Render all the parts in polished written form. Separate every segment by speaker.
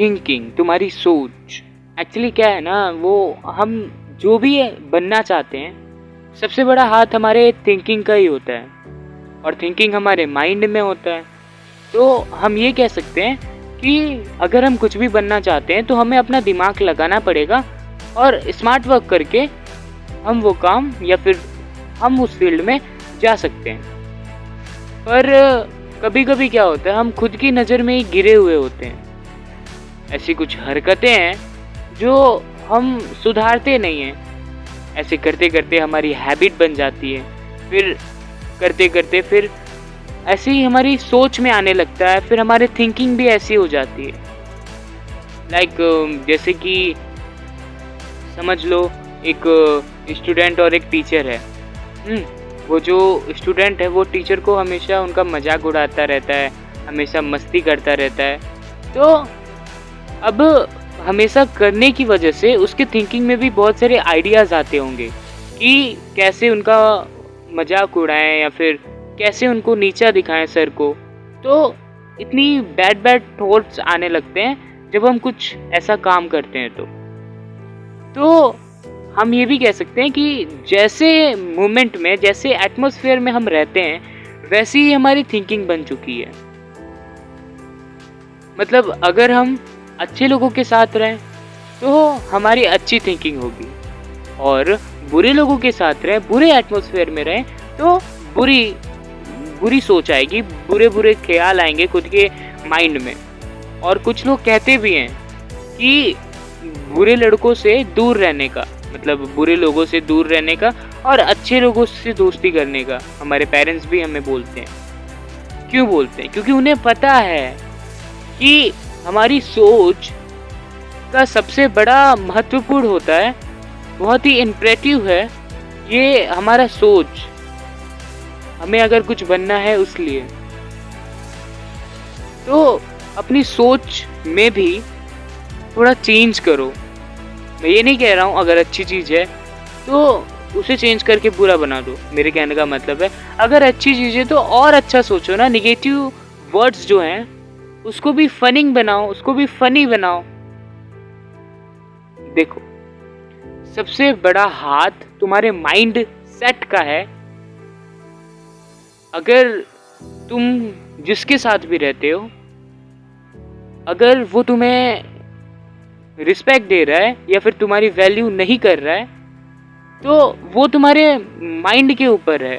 Speaker 1: Thinking, तुम्हारी सोच। Actually क्या है ना, वो हम जो भी बनना चाहते हैं, सबसे बड़ा हाथ हमारे थिंकिंग का ही होता है और थिंकिंग हमारे माइंड में होता है। तो हम ये कह सकते हैं कि अगर हम कुछ भी बनना चाहते हैं तो हमें अपना दिमाग लगाना पड़ेगा और स्मार्ट वर्क करके हम वो काम या फिर हम उस फील्ड में जा सकते हैं। पर कभी कभी क्या होता है, हम खुद की नज़र में ही गिरे हुए होते हैं। ऐसी कुछ हरकतें हैं जो हम सुधारते नहीं हैं। ऐसे करते करते हमारी हैबिट बन जाती है, फिर करते करते फिर ऐसे ही हमारी सोच में आने लगता है, फिर हमारे थिंकिंग भी ऐसी हो जाती है। जैसे कि समझ लो एक स्टूडेंट और एक टीचर है। वो जो स्टूडेंट है वो टीचर को हमेशा उनका मजाक उड़ाता रहता है, हमेशा मस्ती करता रहता है। तो अब हमेशा करने की वजह से उसके थिंकिंग में भी बहुत सारे आइडियाज़ आते होंगे कि कैसे उनका मजाक उड़ाएं या फिर कैसे उनको नीचा दिखाएं सर को। तो इतनी बैड थॉट्स आने लगते हैं जब हम कुछ ऐसा काम करते हैं। तो हम ये भी कह सकते हैं कि जैसे मोमेंट में, जैसे एटमॉस्फेयर में हम रहते हैं, वैसी ही हमारी थिंकिंग बन चुकी है। मतलब अगर हम अच्छे लोगों के साथ रहें तो हमारी अच्छी थिंकिंग होगी, और बुरे लोगों के साथ रहें, बुरे एटमॉस्फेयर में रहें तो बुरी सोच आएगी, बुरे ख्याल आएंगे खुद के माइंड में। और कुछ लोग कहते भी हैं कि बुरे लड़कों से दूर रहने का, मतलब बुरे लोगों से दूर रहने का और अच्छे लोगों से दोस्ती करने का। हमारे पेरेंट्स भी हमें बोलते हैं। क्यों बोलते हैं? क्योंकि उन्हें पता है कि हमारी सोच का सबसे बड़ा महत्वपूर्ण होता है, बहुत ही इम्प्रेटिव है ये हमारा सोच। हमें अगर कुछ बनना है उसलिए तो अपनी सोच में भी थोड़ा चेंज करो। मैं ये नहीं कह रहा हूँ अगर अच्छी चीज़ है तो उसे चेंज करके बुरा बना दो। मेरे कहने का मतलब है अगर अच्छी चीज़ है तो और अच्छा सोचो ना। निगेटिव वर्ड्स जो हैं उसको भी फनिंग बनाओ, उसको भी फनी बनाओ। देखो, सबसे बड़ा हाथ तुम्हारे माइंड सेट का है। अगर तुम जिसके साथ भी रहते हो, अगर वो तुम्हें रिस्पेक्ट दे रहा है या फिर तुम्हारी वैल्यू नहीं कर रहा है, तो वो तुम्हारे माइंड के ऊपर है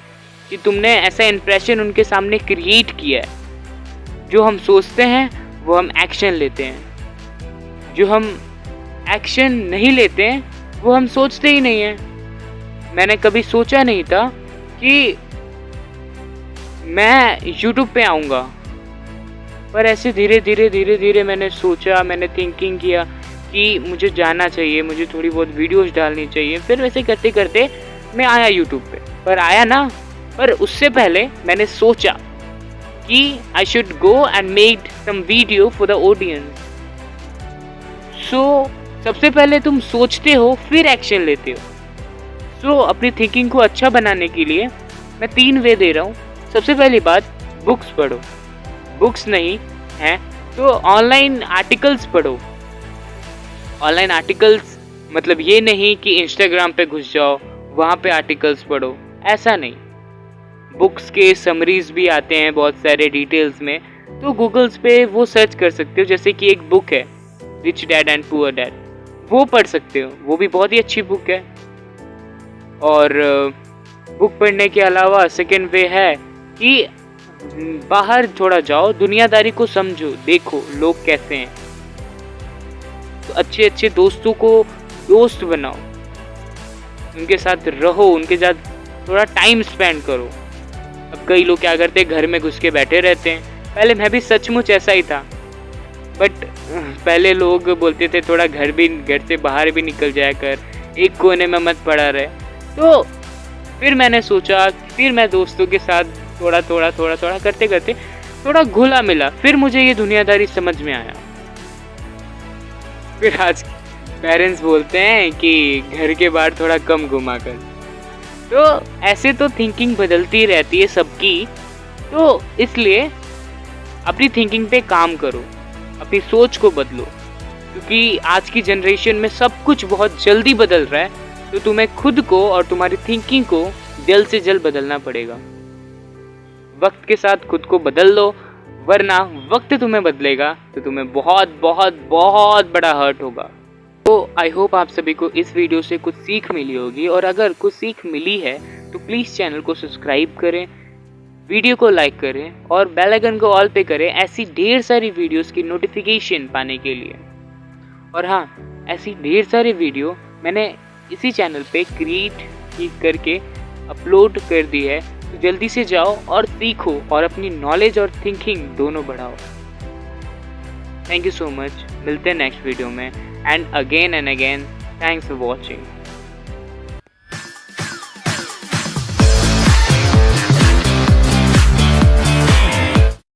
Speaker 1: कि तुमने ऐसा इंप्रेशन उनके सामने क्रिएट किया है। जो हम सोचते हैं वो हम एक्शन लेते हैं, जो हम एक्शन नहीं लेते हैं वो हम सोचते ही नहीं हैं। मैंने कभी सोचा नहीं था कि मैं YouTube पे आऊँगा, पर ऐसे धीरे धीरे मैंने सोचा, मैंने थिंकिंग किया कि मुझे जाना चाहिए, मुझे थोड़ी बहुत वीडियोस डालनी चाहिए। फिर वैसे करते करते मैं आया YouTube पे। पर आया ना, पर उससे पहले मैंने सोचा कि I should go and make some video for the audience. So सबसे पहले तुम सोचते हो फिर एक्शन लेते हो। सो अपनी थिंकिंग को अच्छा बनाने के लिए मैं 3 वे दे रहा हूँ। सबसे पहली बात, बुक्स पढ़ो। बुक्स नहीं हैं तो ऑनलाइन आर्टिकल्स पढ़ो। ऑनलाइन आर्टिकल्स मतलब ये नहीं कि इंस्टाग्राम पे घुस जाओ, वहाँ पे आर्टिकल्स पढ़ो, ऐसा नहीं। बुक्स के समरीज भी आते हैं बहुत सारे डिटेल्स में, तो गूगल्स पे वो सर्च कर सकते हो। जैसे कि एक बुक है rich dad and poor dad, वो पढ़ सकते हो, वो भी बहुत ही अच्छी बुक है। और बुक पढ़ने के अलावा सेकेंड वे है कि बाहर थोड़ा जाओ, दुनियादारी को समझो, देखो लोग कैसे हैं। तो अच्छे अच्छे दोस्तों को दोस्त बनाओ, उनके साथ रहो, उनके साथ थोड़ा टाइम स्पेंड करो। अब कई लोग क्या करते हैं, घर में घुस के बैठे रहते हैं। पहले मैं भी सचमुच ऐसा ही था, बट पहले लोग बोलते थे थोड़ा घर से बाहर भी निकल जाया कर, एक कोने में मत पड़ा रहे। तो फिर मैंने सोचा, फिर मैं दोस्तों के साथ थोड़ा करते करते थोड़ा घुला मिला, फिर मुझे ये दुनियादारी समझ में आया। फिर आज पेरेंट्स बोलते हैं कि घर के बाहर थोड़ा कम घुमा कर। तो ऐसे तो थिंकिंग बदलती रहती है सबकी, तो इसलिए अपनी थिंकिंग पे काम करो, अपनी सोच को बदलो। क्योंकि आज की जनरेशन में सब कुछ बहुत जल्दी बदल रहा है, तो तुम्हें खुद को और तुम्हारी थिंकिंग को जल्द से जल्द बदलना पड़ेगा। वक्त के साथ खुद को बदल लो, वरना वक्त तुम्हें बदलेगा तो तुम्हें बहुत बहुत बहुत बड़ा हर्ट होगा। तो आई होप आप सभी को इस वीडियो से कुछ सीख मिली होगी, और अगर कुछ सीख मिली है तो प्लीज़ चैनल को सब्सक्राइब करें, वीडियो को लाइक करें और बेल आइकन को ऑल पे करें ऐसी ढेर सारी वीडियोस की नोटिफिकेशन पाने के लिए। और हाँ, ऐसी ढेर सारी वीडियो मैंने इसी चैनल पे क्रिएट करके अपलोड कर दी है, तो जल्दी से जाओ और सीखो और अपनी नॉलेज और थिंकिंग दोनों बढ़ाओ। थैंक यू सो मच, मिलते हैं नेक्स्ट वीडियो में, and again thanks for watching.